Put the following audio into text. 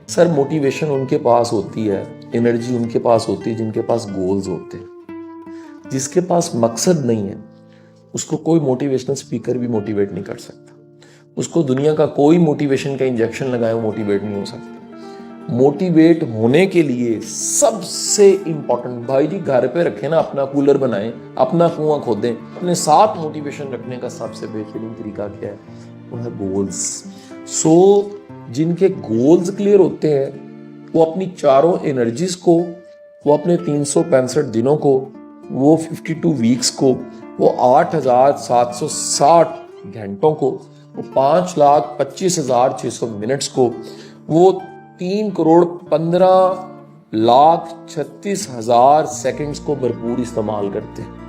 Sir motivation उनके पास होती है, एनर्जी उनके पास होती है जिनके पास गोल्स होते हैं। जिसके पास मकसद नहीं है उसको कोई मोटिवेशनल स्पीकर भी मोटिवेट नहीं कर सकता। उसको दुनिया का कोई मोटिवेशन का इंजेक्शन लगाए वो मोटिवेट नहीं हो सकता। मोटिवेट होने के लिए सबसे इंपॉर्टेंट, भाई जी घर पे रखें ना, अपना कूलर बनाएं, अपना कुआं खोदें, अपने साथ मोटिवेशन रखने का सबसे बेहतरीन तरीका क्या है? वो है गोल्स। जिनके गोल्स क्लियर होते हैं वो अपनी चारों एनर्जीज को, वो अपने 365 दिनों को, वो 52 वीक्स को, वो 8,760 घंटों को, वो 5,25,600 मिनट्स को, वो 3,15,36,000 सेकंड्स को भरपूर इस्तेमाल करते हैं।